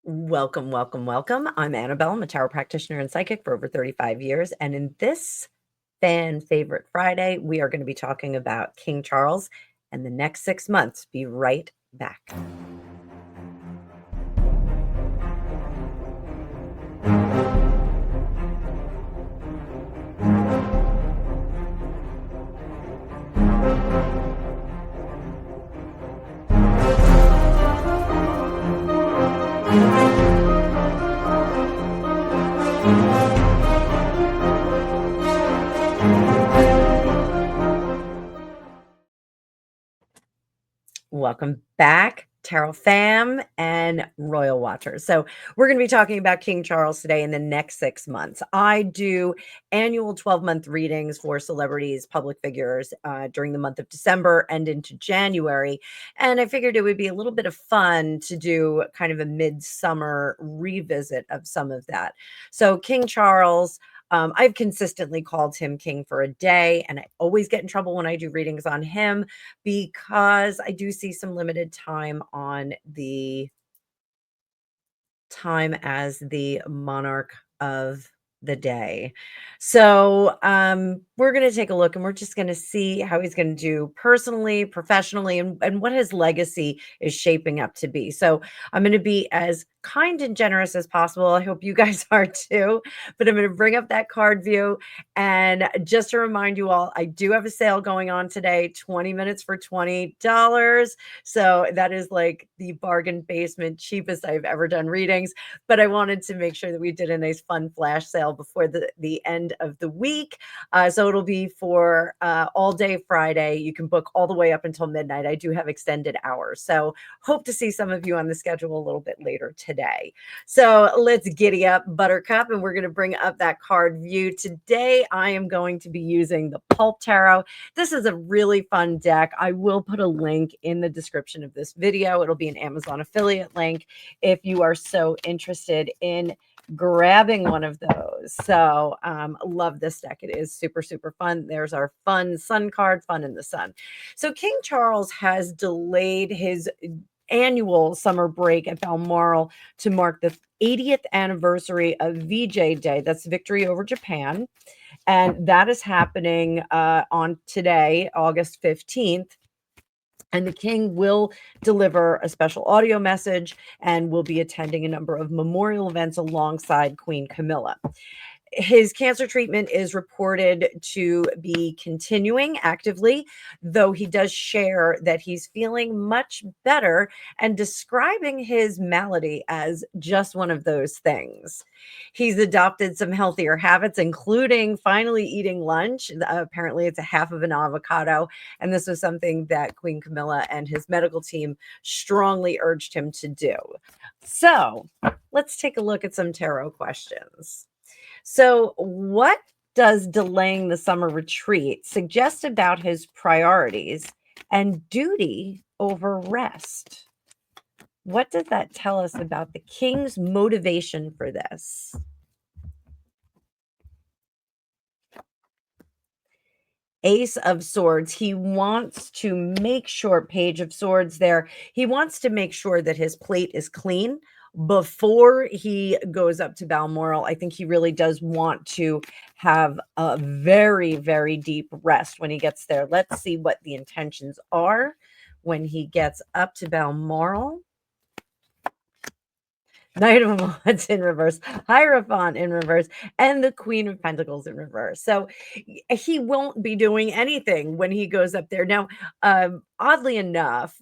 Welcome, welcome, welcome. I'm Annabelle. I'm a tarot practitioner and psychic for over 35 years. And in this fan favorite Friday, we are going to be talking about King Charles and the next 6 months. Be right back. Welcome back, Tarot fam and Royal Watchers. So, we're going to be talking about King Charles today in the next 6 months. I do annual 12-month readings for celebrities, public figures during the month of December and into January. And I figured it would be a little bit of fun to do kind of a midsummer revisit of some of that. So, King Charles. I've consistently called him king for a day, and I always get in trouble when I do readings on him because I do see some limited time on the time as the monarch of the day. So we're going to take a look and we're just going to see how he's going to do personally, professionally, and what his legacy is shaping up to be. So I'm going to be as kind and generous as possible. I hope you guys are too. But I'm going to bring up that card view. And just to remind you all, I do have a sale going on today, 20 minutes for $20. So that is like the bargain basement, cheapest I've ever done readings. But I wanted to make sure that we did a nice fun flash sale before the end of the week. So it'll be for all day Friday. You can book all the way up until midnight. I do have extended hours. So hope to see some of you on the schedule a little bit later today. So let's giddy up, Buttercup, and we're going to bring up that card view. Today, I am going to be using the Pulp Tarot. This is a really fun deck. I will put a link in the description of this video. It'll be an Amazon affiliate link if you are so interested in grabbing one of those. So love this deck. It is super, super fun. There's our fun sun card, fun in the sun. So King Charles has delayed his annual summer break at Balmoral to mark the 80th anniversary of VJ Day. That's Victory Over Japan. And that is happening on today, August 15th. And the king will deliver a special audio message and will be attending a number of memorial events alongside Queen Camilla. His cancer treatment is reported to be continuing actively, though he does share that he's feeling much better and describing his malady as just one of those things. He's adopted some healthier habits, including finally eating lunch. Apparently, it's a half of an avocado. And this was something that Queen Camilla and his medical team strongly urged him to do. So let's take a look at some tarot questions. So, what does delaying the summer retreat suggest about his priorities and duty over rest? What does that tell us about the king's motivation for this? Ace of Swords. He wants to make sure, Page of Swords there, he wants to make sure that his plate is clean before he goes up to Balmoral. I think he really does want to have a very, very deep rest when he gets there. Let's see what the intentions are when he gets up to Balmoral. Knight of Wands in reverse, Hierophant in reverse, and the Queen of Pentacles in reverse. So he won't be doing anything when he goes up there. Now, oddly enough,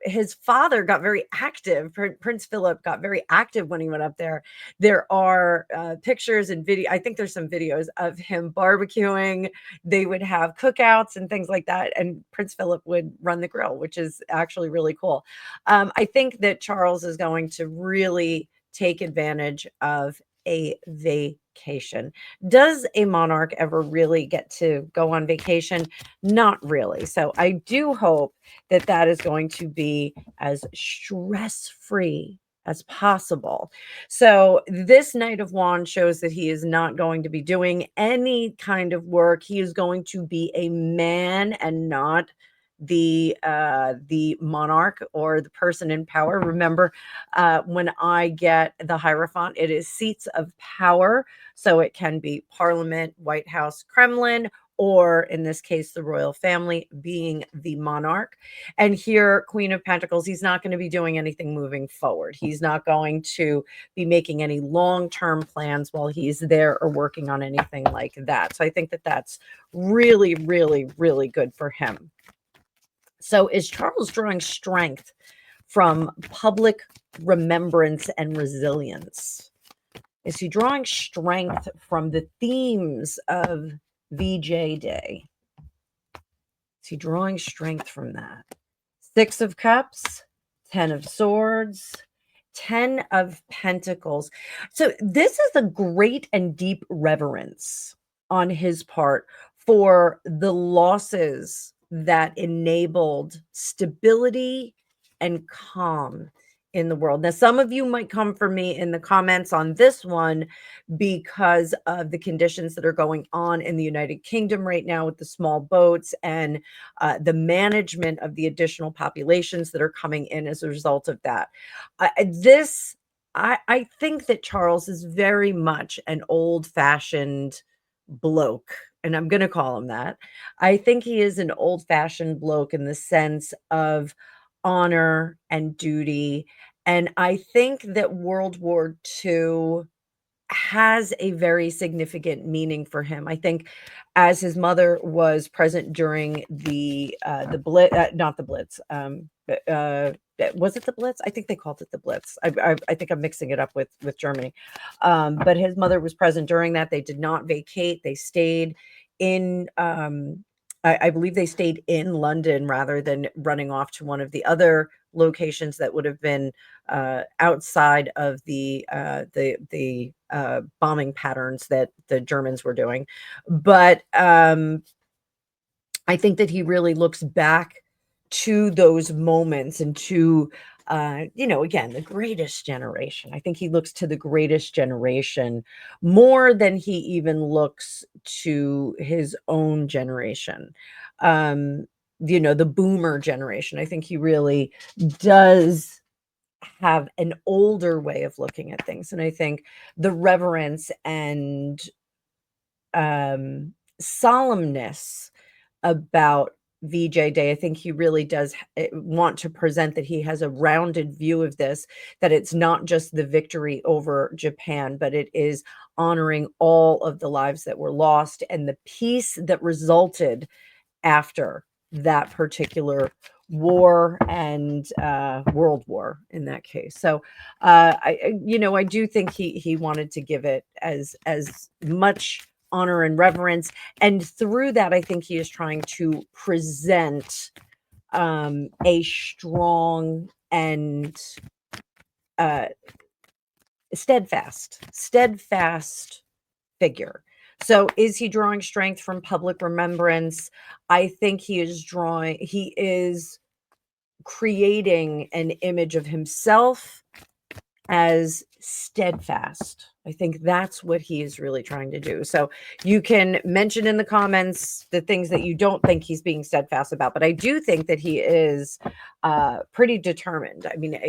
his father got very active. Prince Philip got very active when he went up there. There are pictures and video. I think there's some videos of him barbecuing. They would have cookouts and things like that. And Prince Philip would run the grill, which is actually really cool. I think that Charles is going to really take advantage of a vacation. Does a monarch ever really get to go on vacation? Not really. So I do hope that that is going to be as stress-free as possible. So this Knight of Wands shows that he is not going to be doing any kind of work. He is going to be a man and not the monarch or the person in power. Remember, when I get the Hierophant, it is seats of power. So it can be Parliament, White House, Kremlin, or in this case, the royal family being the monarch. And here, Queen of Pentacles, he's not going to be doing anything moving forward. He's not going to be making any long-term plans while he's there or working on anything like that. So I think that that's really, really, really good for him. So is Charles drawing strength from public remembrance and resilience? Is he drawing strength from the themes of VJ Day? Is he drawing strength from that? Six of Cups, 10 of Swords, 10 of Pentacles. So this is a great and deep reverence on his part for the losses that enabled stability and calm in the world. Now, some of you might come for me in the comments on this one because of the conditions that are going on in the United Kingdom right now with the small boats and the management of the additional populations that are coming in as a result of that. I think that Charles is very much an old-fashioned bloke, and I'm going to call him that. I think he is an old-fashioned bloke in the sense of honor and duty. And I think that World War II has a very significant meaning for him. I think as his mother was present during the Blitz, not the Blitz, was it the Blitz? I think they called it the Blitz. I think I'm mixing it up with Germany. But his mother was present during that. They did not vacate. They stayed in, I believe they stayed in London rather than running off to one of the other locations that would have been outside of the bombing patterns that the Germans were doing. But I think that he really looks back to those moments and to, again, the greatest generation. I think he looks to the greatest generation more than he even looks to his own generation. The boomer generation. I think he really does have an older way of looking at things. And I think the reverence and solemnness about VJ Day, I think he really does want to present that he has a rounded view of this, that it's not just the victory over Japan, but it is honoring all of the lives that were lost and the peace that resulted after that particular war and world war in that case. So I do think he wanted to give it as much honor and reverence, and through that I think he is trying to present a strong and steadfast figure. So is he drawing strength from public remembrance? I think he is creating an image of himself as steadfast. I think that's what he is really trying to do. So you can mention in the comments the things that you don't think he's being steadfast about, but I do think that he is pretty determined. I mean,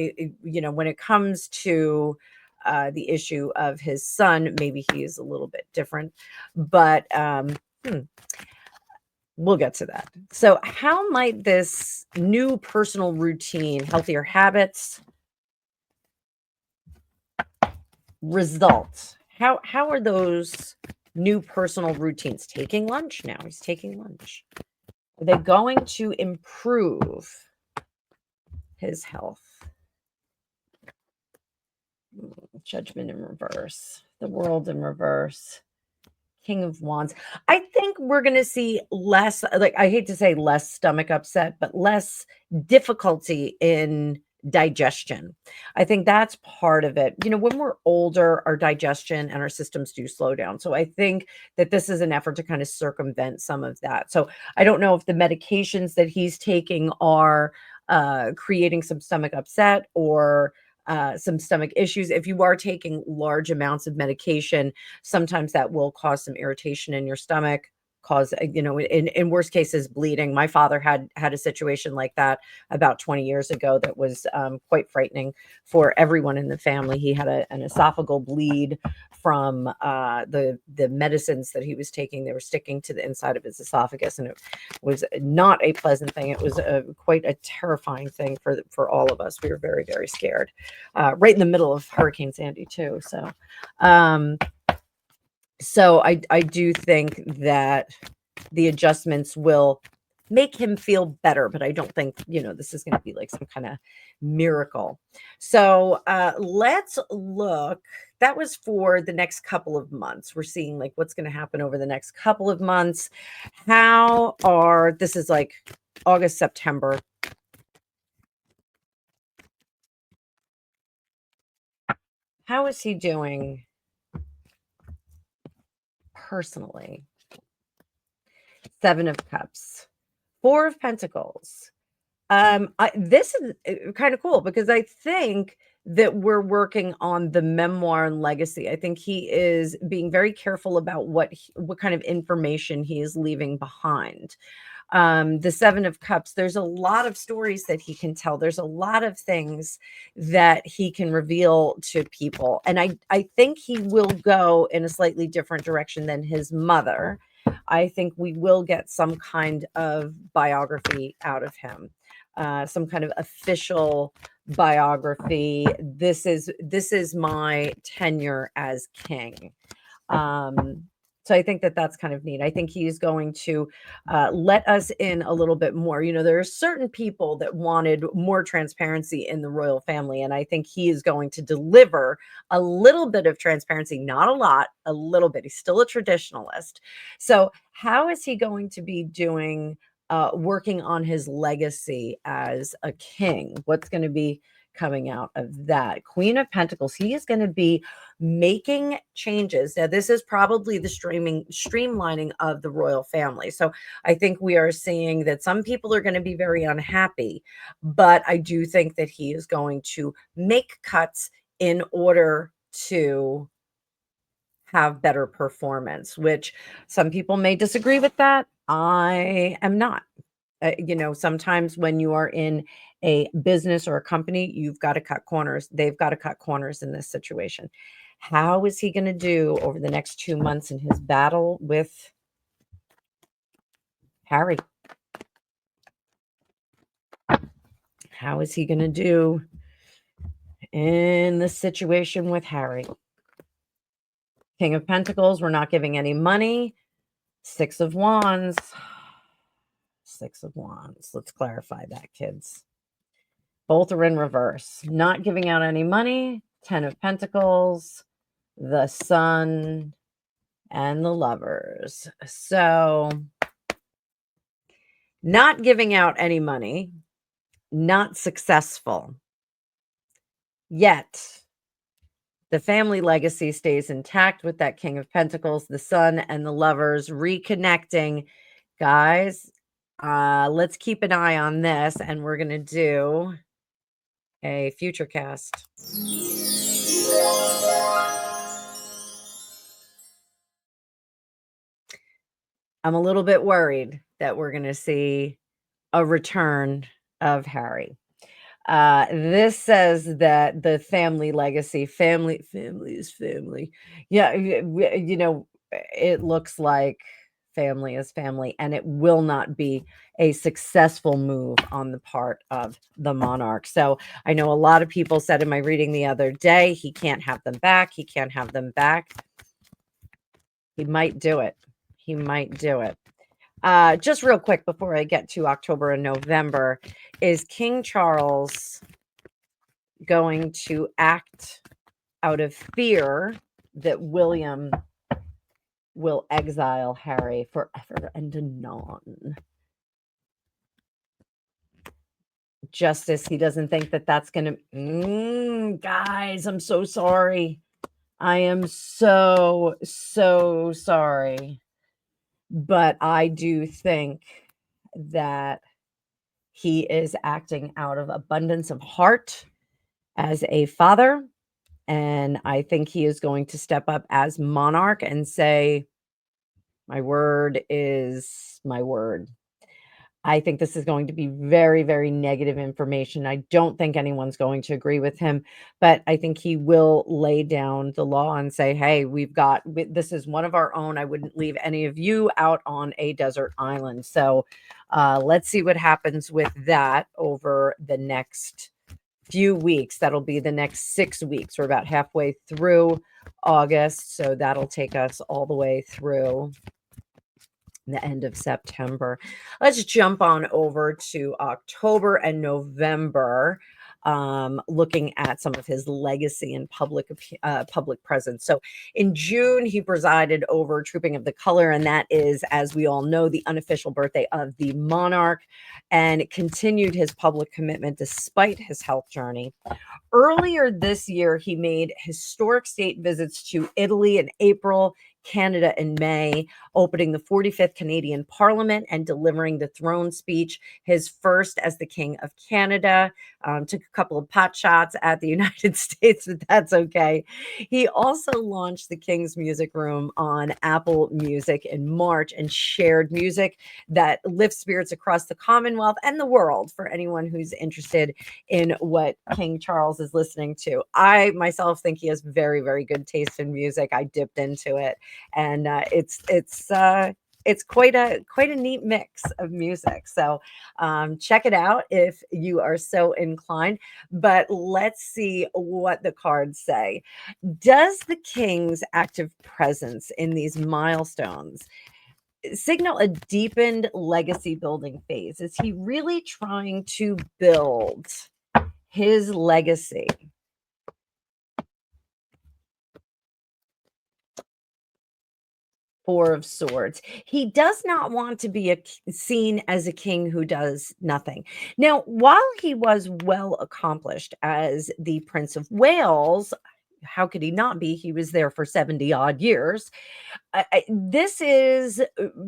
when it comes to the issue of his son, maybe he is a little bit different, but we'll get to that. So how might this new personal routine, healthier habits, results? How are those new personal routines? Taking lunch now. He's taking lunch. Are they going to improve his health? Judgment in reverse. The World in reverse. King of Wands. I think we're going to see less, I hate to say less stomach upset, but less difficulty in digestion. I think that's part of it. When we're older, our digestion and our systems do slow down. So I think that this is an effort to kind of circumvent some of that. So I don't know if the medications that he's taking are creating some stomach upset or some stomach issues. If you are taking large amounts of medication, sometimes that will cause some irritation in your stomach, cause, in worst cases, bleeding. My father had a situation like that about 20 years ago that was quite frightening for everyone in the family. He had an esophageal bleed from the medicines that he was taking. They were sticking to the inside of his esophagus, and it was not a pleasant thing. It was quite a terrifying thing for all of us. We were very, very scared, right in the middle of Hurricane Sandy too. Um, so I do think that the adjustments will make him feel better, but I don't think, this is going to be like some kind of miracle. So let's look. That was for the next couple of months. We're seeing like what's going to happen over the next couple of months. This is like August, September. How is he doing personally? Seven of Cups, Four of Pentacles. This is kind of cool because I think that we're working on the memoir and legacy. I think he is being very careful about what kind of information he is leaving behind. The Seven of Cups, there's a lot of stories that he can tell. There's a lot of things that he can reveal to people. And I think he will go in a slightly different direction than his mother. I think we will get some kind of biography out of him, some kind of official biography. This is my tenure as king. So I think that that's kind of neat. I think he's going to let us in a little bit more. There are certain people that wanted more transparency in the royal family, and I think he is going to deliver a little bit of transparency, not a lot, a little bit. He's still a traditionalist. So how is he going to be doing, working on his legacy as a king? What's going to be coming out of that? Queen of Pentacles, he is going to be making changes. Now, this is probably the streamlining of the royal family. So I think we are seeing that some people are going to be very unhappy, but I do think that he is going to make cuts in order to have better performance, which some people may disagree with that. I am not. Sometimes when you are in a business or a company, you've got to cut corners. They've got to cut corners in this situation. How is he going to do over the next 2 months in his battle with Harry? How is he going to do in the situation with Harry? King of Pentacles, we're not giving any money. Six of Wands. Six of Wands. Let's clarify that, kids. Both are in reverse. Not giving out any money. 10 of Pentacles, the Sun, and the Lovers. So, not giving out any money, not successful. Yet, the family legacy stays intact with that King of Pentacles, the Sun, and the Lovers reconnecting. Guys, let's keep an eye on this, and we're going to do a future cast. I'm a little bit worried that we're going to see a return of Harry. This says that the family legacy, family is family. Yeah, it looks like family is family, and it will not be a successful move on the part of the monarch. So I know a lot of people said in my reading the other day, he can't have them back. He can't have them back. He might do it. He might do it. Just real quick before I get to October and November, is King Charles going to act out of fear that William will exile Harry forever and anon? Justice, he doesn't think that that's going to... guys, I'm so sorry. I am so sorry. But I do think that he is acting out of abundance of heart as a father. And I think he is going to step up as monarch and say, My word is my word. I think this is going to be very, very negative information. I don't think anyone's going to agree with him, but I think he will lay down the law and say, hey, this is one of our own. I wouldn't leave any of you out on a desert island. So let's see what happens with that over the next few weeks. That'll be the next 6 weeks. We're about halfway through August. So that'll take us all the way through the end of September. Let's jump on over to October and November, looking at some of his legacy and public presence. So in June, he presided over Trooping of the Color, and that is, as we all know, the unofficial birthday of the monarch, and continued his public commitment despite his health journey. Earlier this year, he made historic state visits to Italy in April, Canada in May, opening the 45th Canadian Parliament and delivering the throne speech, his first as the King of Canada. Took a couple of pot shots at the United States, but that's okay. He also launched the King's Music Room on Apple Music in March and shared music that lifts spirits across the Commonwealth and the world for anyone who's interested in what King Charles is listening to. I myself think he has very, very good taste in music. I dipped into it, and it's quite a neat mix of music. So check it out if you are so inclined. But let's see what the cards say. Does the king's active presence in these milestones signal a deepened legacy building phase? Is he really trying to build his legacy? Four of Swords. He does not want to be seen as a king who does nothing. Now, while he was well accomplished as the Prince of Wales, how could he not be? He was there for 70 odd years. This is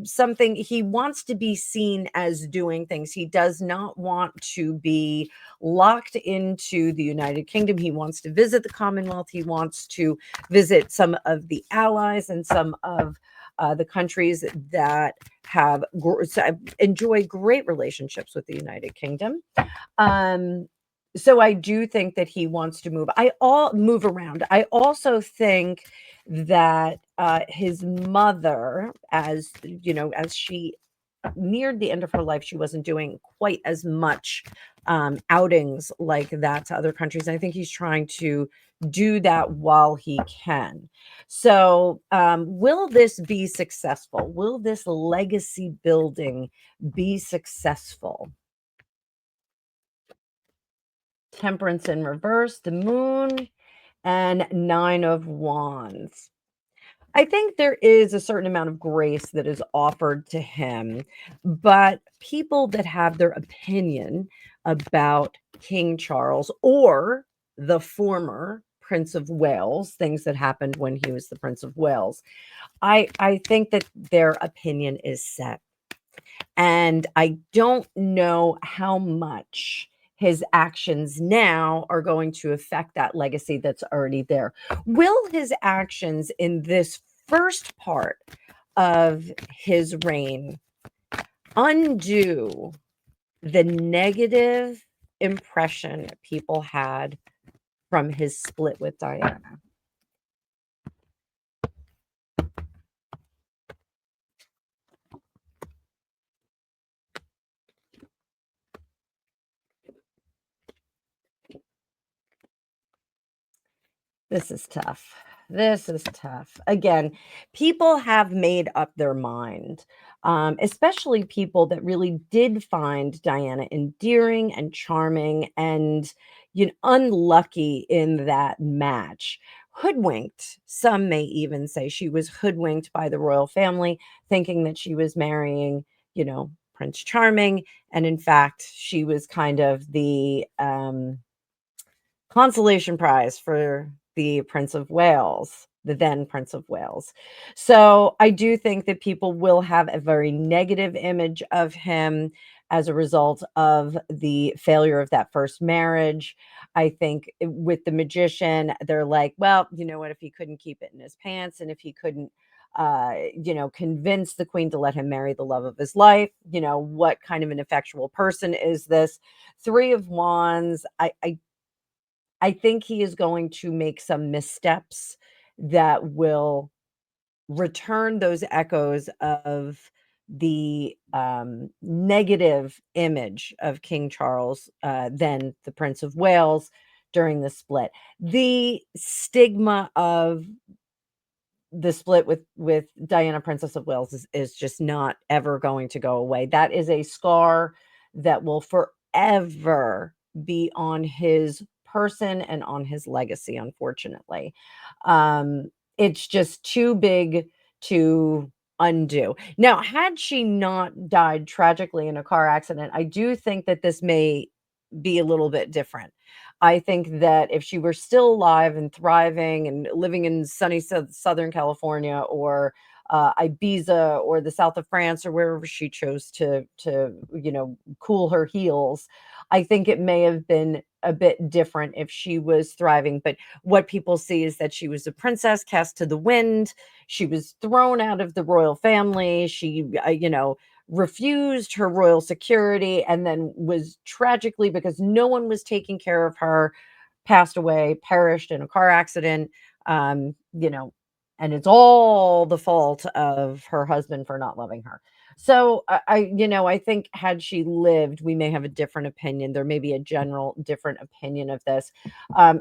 something he wants to be seen as doing things. He does not want to be locked into the United Kingdom. He wants to visit the Commonwealth. He wants to visit some of the allies and some of the countries that enjoy great relationships with the United Kingdom. So I do think that he wants to move around. I also think that his mother, as you know, as she neared the end of her life, she wasn't doing quite as much outings like that to other countries. I think he's trying to do that while he can. So, will this be successful? Will this legacy building be successful? Temperance in reverse, the moon, and Nine of Wands. I think there is a certain amount of grace that is offered to him, but people that have their opinion about King Charles or the former Prince of Wales, things that happened when he was the Prince of Wales, I think that their opinion is set. And I don't know how much his actions now are going to affect that legacy that's already there. Will his actions in this first part of his reign undo the negative impression people had from his split with Diana? This is tough. This is tough. Again, people have made up their mind, especially people that really did find Diana endearing and charming and unlucky in that match. Hoodwinked. Some may even say she was hoodwinked by the royal family, thinking that she was marrying, Prince Charming. And in fact, she was kind of the consolation prize for the Prince of Wales, the then Prince of Wales. So I do think that people will have a very negative image of him as a result of the failure of that first marriage. I think with the magician, they're like, well, you know what, if he couldn't keep it in his pants and if he couldn't convince the queen to let him marry the love of his life. What kind of an effectual person is this? Three of Wands. I think he is going to make some missteps that will return those echoes of the negative image of King Charles, then the Prince of Wales, during the split. The stigma of the split with Diana, Princess of Wales, is just not ever going to go away. That is a scar that will forever be on his person and on his legacy, unfortunately. It's just too big to undo. Now, had she not died tragically in a car accident, I do think that this may be a little bit different. I think that if she were still alive and thriving and living in sunny Southern California, or Ibiza, or the south of France, or wherever she chose to cool her heels, I think it may have been a bit different if she was thriving. But what people see is that she was a princess cast to the wind. She was thrown out of the royal family. She, refused her royal security, and then was tragically, because no one was taking care of her, passed away, perished in a car accident. um you know and it's all the fault of her husband for not loving her. So I think had she lived, we may have a different opinion. There may be a general different opinion of this.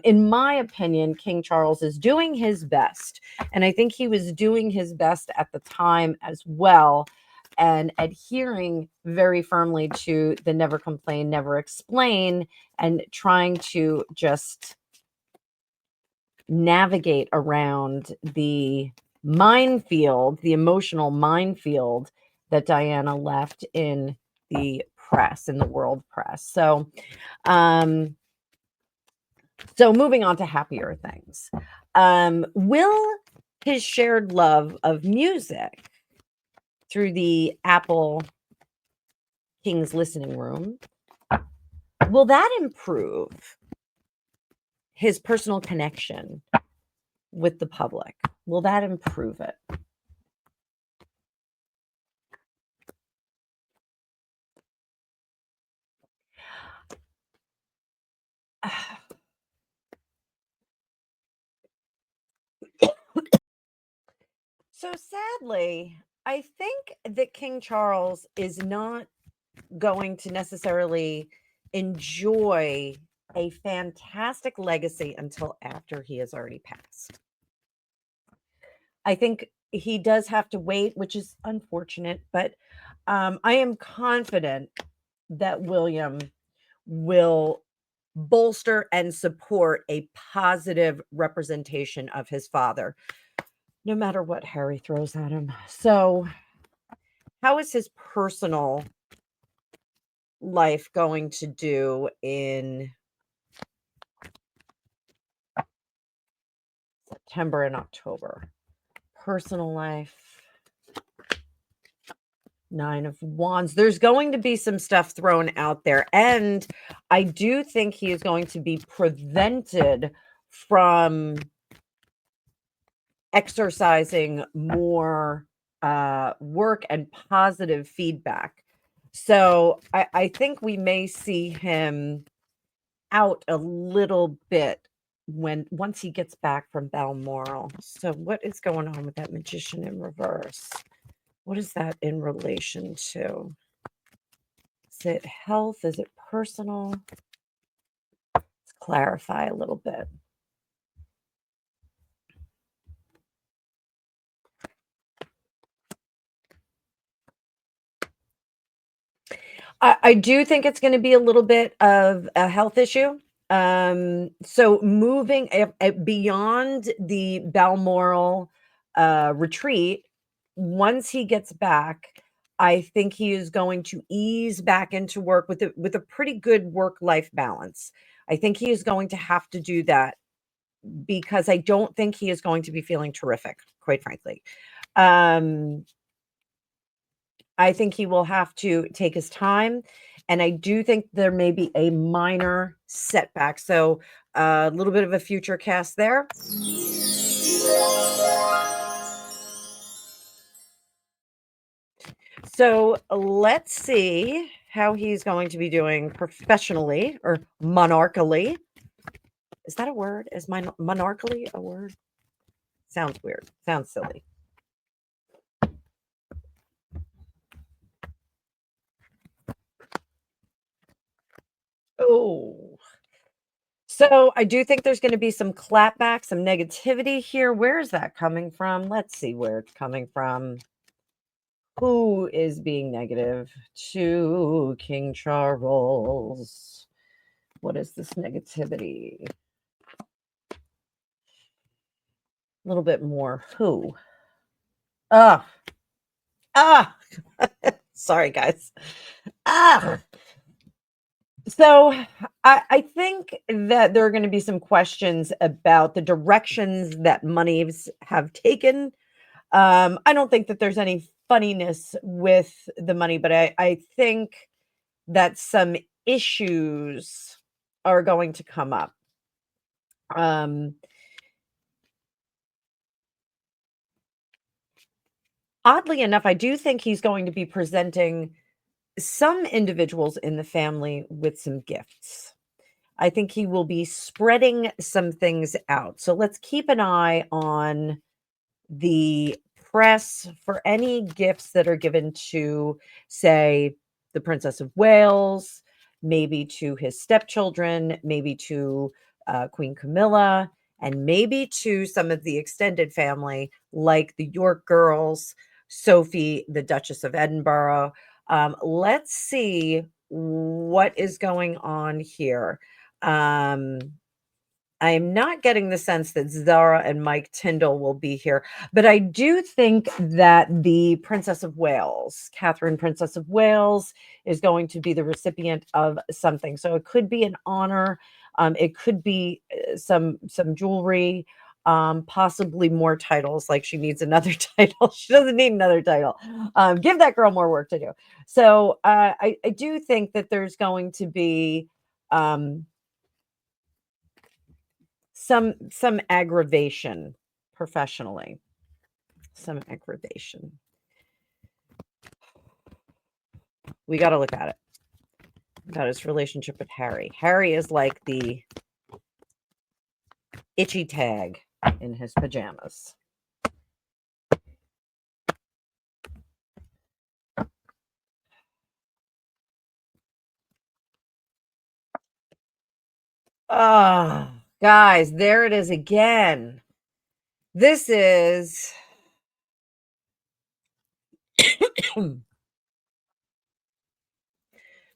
In my opinion, King Charles is doing his best, and I think he was doing his best at the time as well, and adhering very firmly to the never complain, never explain, and trying to just navigate around the minefield, the emotional minefield that Diana left in the press, in the world press. Um, so moving on to happier things. Will his shared love of music through the Apple King's listening room, will that improve his personal connection with the public? Will that improve it? So sadly, I think that King Charles is not going to necessarily enjoy a fantastic legacy until after he has already passed. I think he does have to wait, which is unfortunate, but I am confident that William will bolster and support a positive representation of his father, no matter what Harry throws at him. So, how is his personal life going to do in September and October? Personal life, Nine of Wands. There's going to be some stuff thrown out there. And I do think he is going to be prevented from exercising more work and positive feedback. So I think we may see him out a little bit once he gets back from Balmoral. So what is going on with that Magician in reverse? What is that in relation to? Is it health? Is it personal? Let's clarify a little bit. I do think it's going to be a little bit of a health issue. So moving beyond the Balmoral retreat, once he gets back, I think he is going to ease back into work with a pretty good work-life balance. I think he is going to have to do that, because I don't think he is going to be feeling terrific, quite frankly. I think he will have to take his time, and I do think there may be a minor setback. So a little bit of a future cast there. So let's see how he's going to be doing professionally or monarchally. Is that a word? Is monarchally a word? Sounds weird. Sounds silly. Oh. So I do think there's going to be some clapback, some negativity here. Where is that coming from? Let's see where it's coming from. Who is being negative to King Charles? What is this negativity? A little bit more. Who? Ah, ah. Sorry, guys. Ah. So I think that there are going to be some questions about the directions that monies have taken. I don't think that there's any funniness with the money, but I think that some issues are going to come up. Um, Oddly enough, I do think he's going to be presenting some individuals in the family with some gifts. I think he will be spreading some things out. So let's keep an eye on the press for any gifts that are given to, say, the Princess of Wales, maybe to his stepchildren, maybe to Queen Camilla, and maybe to some of the extended family, like the York girls, Sophie, the Duchess of Edinburgh. Let's see what is going on here. Um, I'm not getting the sense that Zara and Mike Tyndall will be here, but I do think that the Princess of Wales, Catherine, Princess of Wales, is going to be the recipient of something. So it could be an honor, it could be some jewelry, possibly more titles. Like she needs another title. She doesn't need another title. Give that girl more work to do. So I do think that there's going to be. Some aggravation professionally. Some aggravation. We gotta look at it. About his relationship with Harry. Harry is like the itchy tag in his pajamas. Oh, guys, there it is again. This is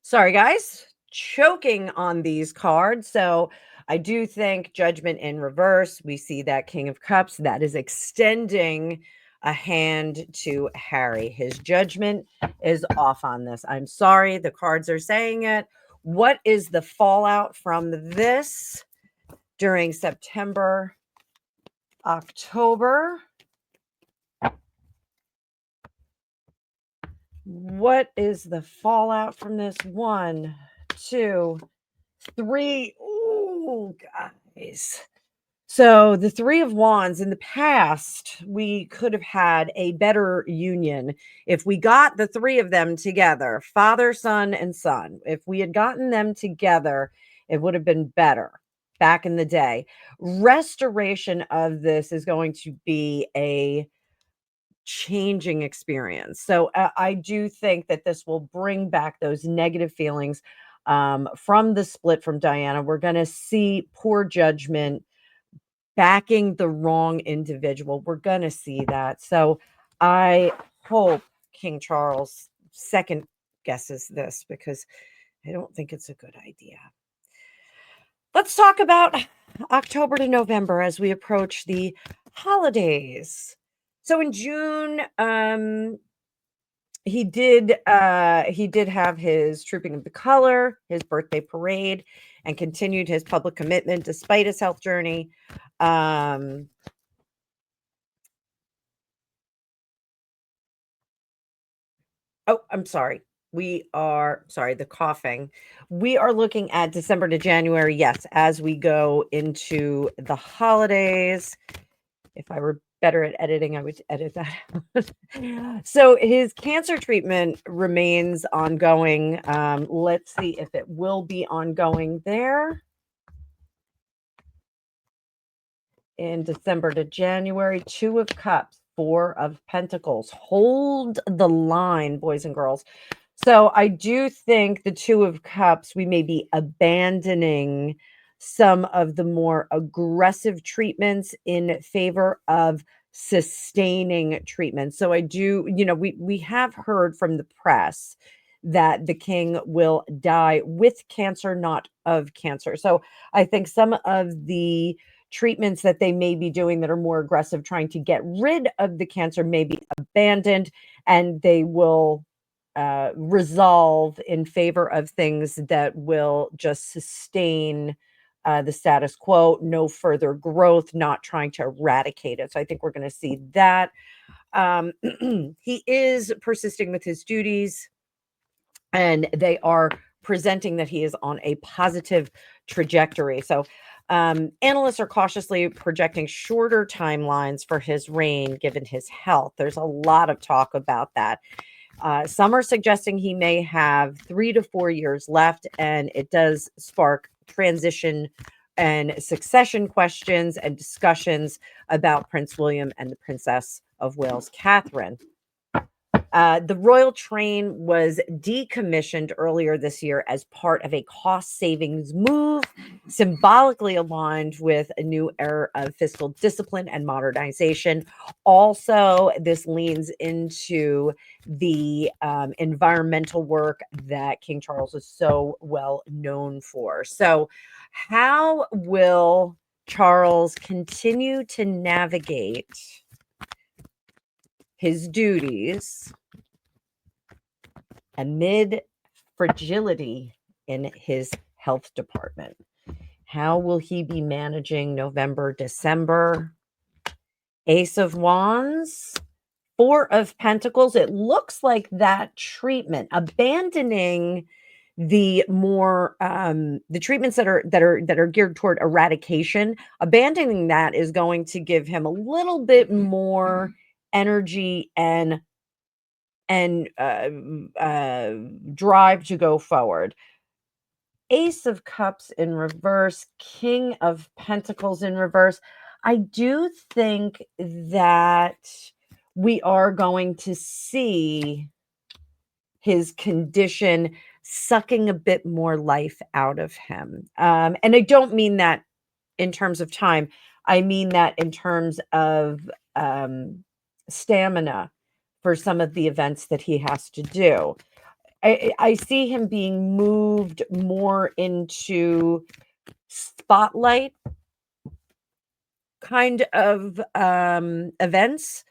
sorry, guys, choking on these cards. So I do think Judgment in reverse. We see that King of Cups that is extending a hand to Harry. His judgment is off on this. I'm sorry, the cards are saying it. What is the fallout from this during September, October? What is the fallout from this? 1, 2, 3. Ooh, guys. So the 3 of Wands in the past, we could have had a better union if we got the 3 of them together, father, son, and son. If we had gotten them together, it would have been better back in the day. Restoration of this is going to be a changing experience. So I do think that this will bring back those negative feelings from the split from Diana. We're going to see poor judgment backing the wrong individual. We're going to see that. So I hope King Charles second guesses this because I don't think it's a good idea. Let's talk about October to November as we approach the holidays. So in June, he did have his Trooping of the Color, his birthday parade, and continued his public commitment despite his health journey. Um, oh, I'm sorry. The coughing. We are looking at December to January, yes, as we go into the holidays. If I better at editing, I would edit that out. So his cancer treatment remains ongoing. Let's see if it will be ongoing there in December to January. Two of Cups, Four of Pentacles. Hold the line, boys and girls. So I do think the Two of Cups, we may be abandoning some of the more aggressive treatments in favor of sustaining treatment. So I do, we have heard from the press that the king will die with cancer, not of cancer. So I think some of the treatments that they may be doing that are more aggressive, trying to get rid of the cancer, may be abandoned, and they will resolve in favor of things that will just sustain the status quo, no further growth, not trying to eradicate it. So I think we're going to see that. He is persisting with his duties, and they are presenting that he is on a positive trajectory. So analysts are cautiously projecting shorter timelines for his reign given his health. There's a lot of talk about that. Some are suggesting he may have 3 to 4 years left, and it does spark transition and succession questions and discussions about Prince William and the Princess of Wales, Catherine. The royal train was decommissioned earlier this year as part of a cost savings move, symbolically aligned with a new era of fiscal discipline and modernization. Also, this leans into the environmental work that King Charles is so well known for. So, how will Charles continue to navigate his duties amid fragility in his health department? How will he be managing November, December? Ace of Wands, Four of Pentacles. It looks like that treatment, abandoning the more the treatments that are geared toward eradication, abandoning that is going to give him a little bit more energy and drive to go forward. Ace of Cups in reverse, King of Pentacles in reverse. I do think that we are going to see his condition sucking a bit more life out of him. And I don't mean that in terms of time. I mean that in terms of stamina for some of the events that he has to do. I see him being moved more into spotlight kind of events.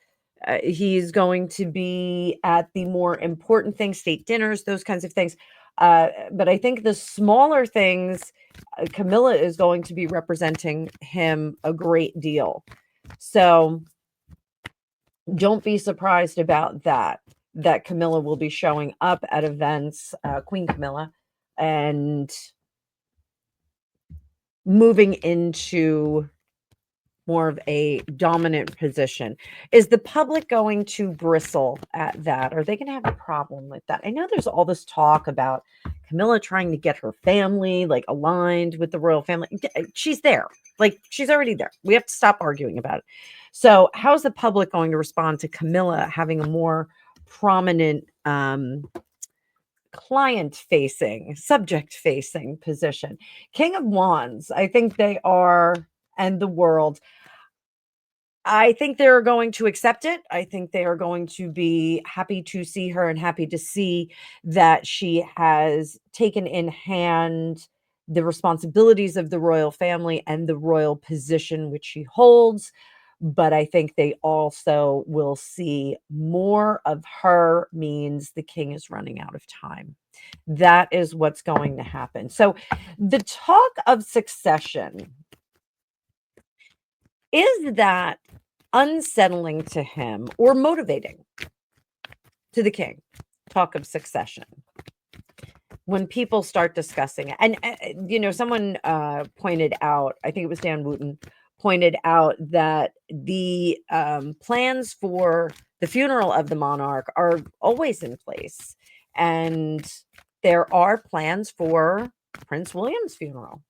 He's going to be at the more important things, state dinners, those kinds of things. But I think the smaller things, Camilla is going to be representing him a great deal. So don't be surprised about that Camilla will be showing up at events, Queen Camilla, and moving into more of a dominant position. Is the public going to bristle at that? Are they going to have a problem with that? I know there's all this talk about Camilla trying to get her family like aligned with the royal family. She's there. Like, she's already there. We have to stop arguing about it. So how's the public going to respond to Camilla having a more prominent client-facing, subject-facing position? King of Wands, I think they are, and the world, I think they're going to accept it. I think they are going to be happy to see her and happy to see that she has taken in hand the responsibilities of the royal family and the royal position which she holds. But I think they also will see more of her means the king is running out of time. That is what's going to happen. So the talk of succession, is that unsettling to him or motivating to the king? Talk of succession, when people start discussing it. And someone pointed out, I think it was Dan Wooten, pointed out that the plans for the funeral of the monarch are always in place. And there are plans for Prince William's funeral.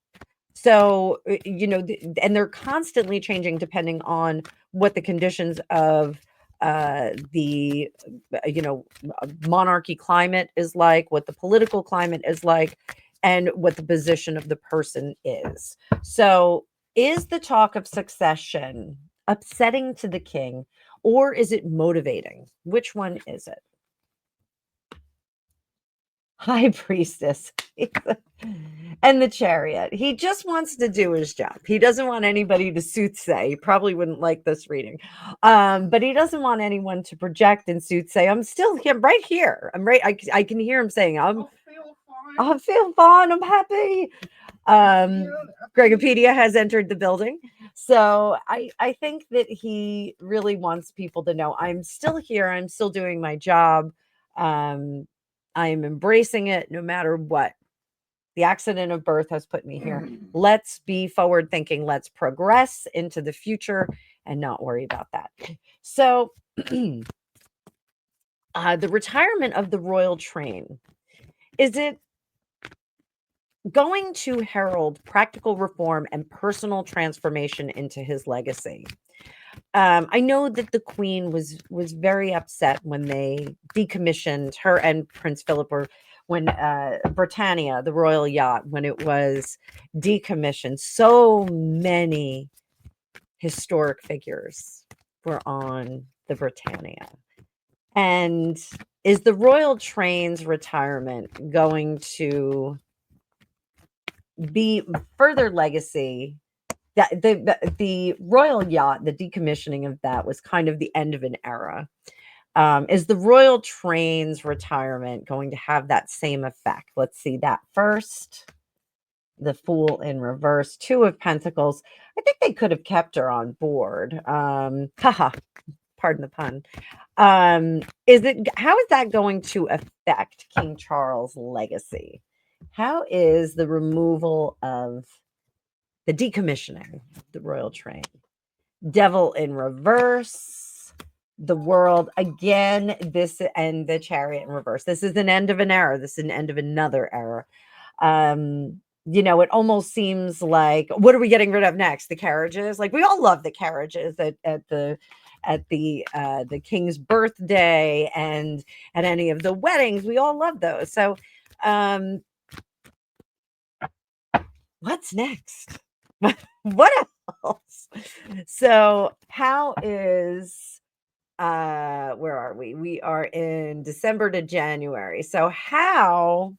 So, and they're constantly changing depending on what the conditions of the, monarchy climate is like, what the political climate is like, and what the position of the person is. So, is the talk of succession upsetting to the king, or is it motivating? Which one is it? High priestess. And the chariot. He just wants to do his job. He doesn't want anybody to soothsay. He probably wouldn't like this reading. But he doesn't want anyone to project and soothsay. I'm still him right here. I'm right. I can hear him saying, I feel fine. I'm happy. Gregopedia has entered the building. So I think that he really wants people to know I'm still here. I'm still doing my job. I'm embracing it no matter what. The accident of birth has put me here. Let's be forward thinking. Let's progress into the future and not worry about that. So, the retirement of the royal train, is it going to herald practical reform and personal transformation into his legacy? I know that the Queen was very upset when they decommissioned her and Prince Philip, or when Britannia, the royal yacht, when it was decommissioned. So many historic figures were on the Britannia. And is the royal train's retirement going to be further legacy? That the royal yacht, the decommissioning of that was kind of the end of an era. Is the royal train's retirement going to have that same effect? Let's see that first. The Fool in reverse, Two of Pentacles. I think they could have kept her on board. Haha, pardon the pun. How is that going to affect King Charles' legacy? How is the removal of the decommissioning of the royal train? Devil in reverse, the World again, this, and the Chariot in reverse. This is an end of an era. This is an end of another era. It almost seems like, what are we getting rid of next? The carriages. Like, we all love the carriages at the king's birthday and at any of the weddings. We all love those. So, what's next? What else? So, how is where are we? We are in December to January. So, how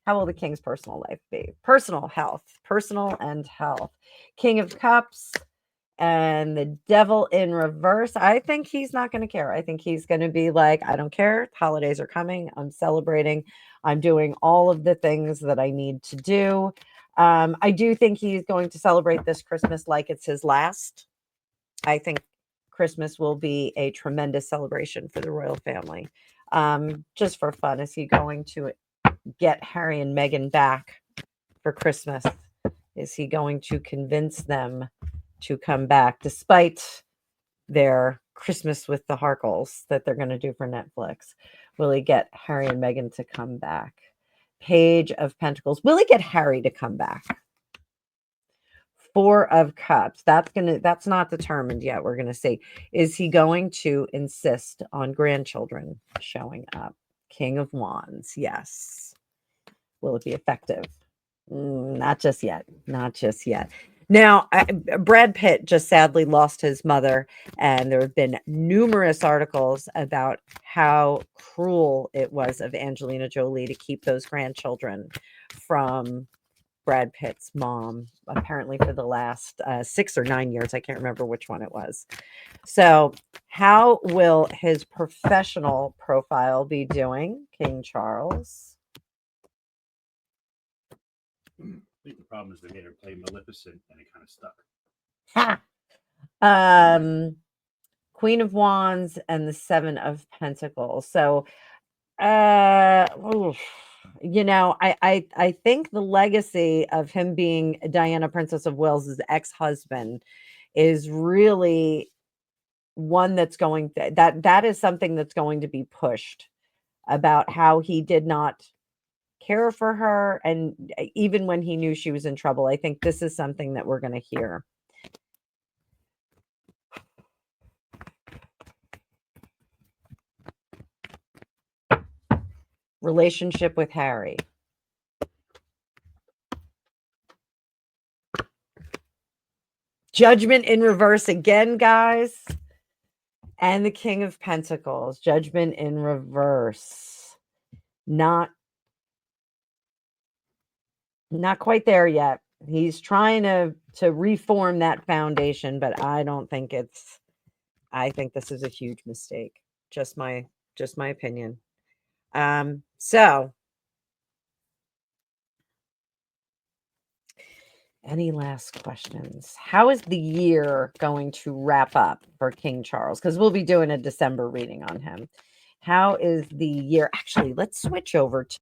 will the king's personal life be? Personal health, personal and health. King of Cups and the Devil in reverse. I think he's not going to care. I think he's going to be like, I don't care. Holidays are coming. I'm celebrating. I'm doing all of the things that I need to do. I do think he's going to celebrate this Christmas like it's his last. I think Christmas will be a tremendous celebration for the royal family. Just for fun, is he going to get Harry and Meghan back for Christmas? Is he going to convince them to come back despite their Christmas with the Harkles that they're going to do for Netflix? Will he get Harry and Meghan to come back? Page of Pentacles. Will he get Harry to come back? Four of Cups. That's not determined yet. We're going to see. Is he going to insist on grandchildren showing up? King of Wands. Yes. Will it be effective? Not just yet. Not just yet. Now, Brad Pitt just sadly lost his mother, and there have been numerous articles about how cruel it was of Angelina Jolie to keep those grandchildren from Brad Pitt's mom, apparently for the last 6 or 9 years. I can't remember which one it was. So, how will his professional profile be doing, King Charles? I think the problem is they made her play Maleficent and it kind of stuck. Ha! Queen of Wands and the Seven of Pentacles. So, You know, I think the legacy of him being Diana, Princess of Wales's ex-husband is really one that's going that is something that's going to be pushed about how he did not care for her, and even when he knew she was in trouble. I think this is something that we're going to hear. Relationship with Harry. Judgment in reverse again, guys. And the King of Pentacles. Judgment in reverse. Not quite there yet. He's trying to reform that foundation, but I don't think it's I think this is a huge mistake. Just my opinion. So any last questions? How is the year going to wrap up for King Charles? Because we'll be doing a December reading on him. How is the year? Actually, let's switch over to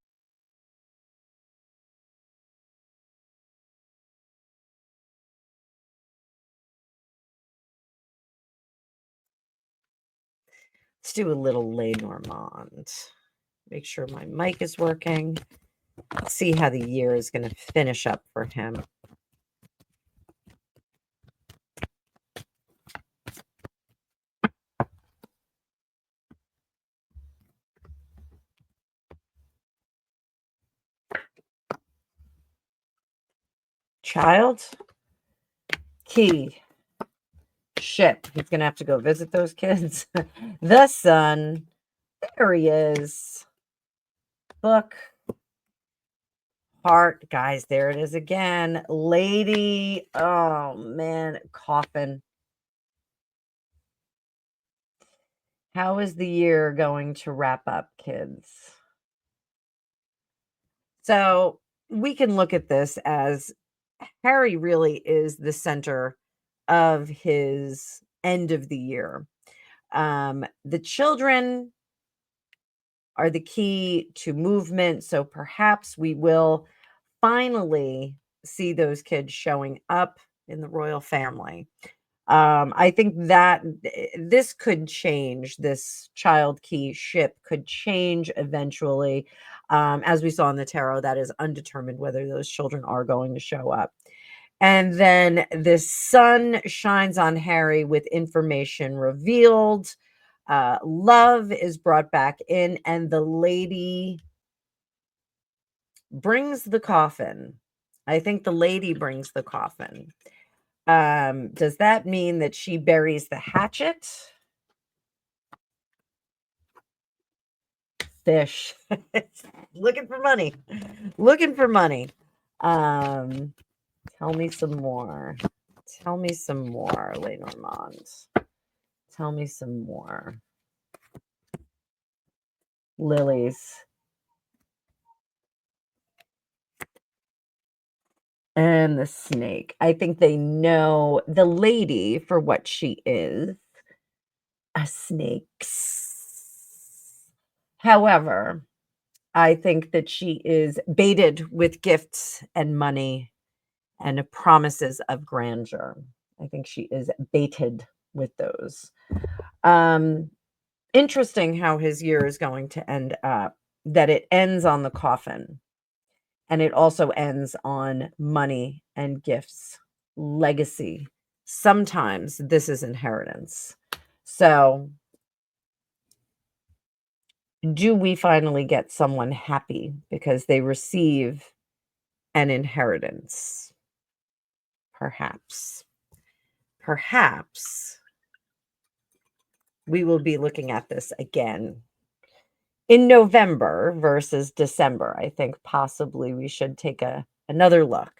let's do a little Lenormand. Make sure my mic is working. Let's see how the year is going to finish up for him. Child, key, ship. He's going to have to go visit those kids. The Sun, there he is. Book, heart, guys, there it is again. Lady, oh man, Coffin. How is the year going to wrap up, kids? So we can look at this as Harry really is the center of his end of the year. The children are the key to movement. So perhaps we will finally see those kids showing up in the royal family. I think that this could change. This child key ship could change eventually. As we saw in the tarot, that is undetermined whether those children are going to show up. And then the sun shines on Harry with information revealed. Love is brought back in, and the lady brings the coffin. I think the lady brings the coffin. Does that mean that she buries the hatchet? Fish. Looking for money. Looking for money. Tell me some more. Tell me some more, Lenormand. Tell me some more. Lilies. And the snake. I think they know the lady for what she is. A snake. However, I think that she is baited with gifts and money and promises of grandeur. I think she is baited with those. Interesting how his year is going to end up, that it ends on the coffin and it also ends on money and gifts, legacy. Sometimes this is inheritance. So, do we finally get someone happy because they receive an inheritance? Perhaps. Perhaps we will be looking at this again in November versus December. I think possibly we should take another look.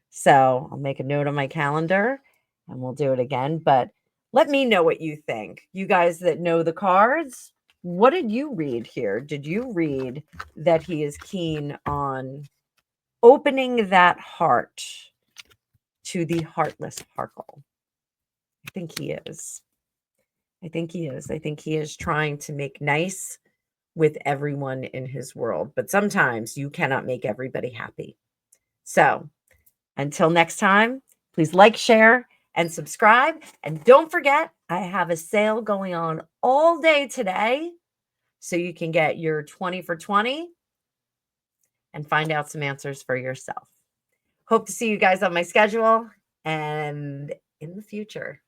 So I'll make a note on my calendar and we'll do it again. But let me know what you think. You guys that know the cards, what did you read here? Did you read that he is keen on opening that heart to the heartless Harkle? I think he is. I think he is. I think he is trying to make nice with everyone in his world. But sometimes you cannot make everybody happy. So until next time, please like, share, and subscribe. And don't forget, I have a sale going on all day today. So you can get your 20 for 20 and find out some answers for yourself. Hope to see you guys on my schedule and in the future.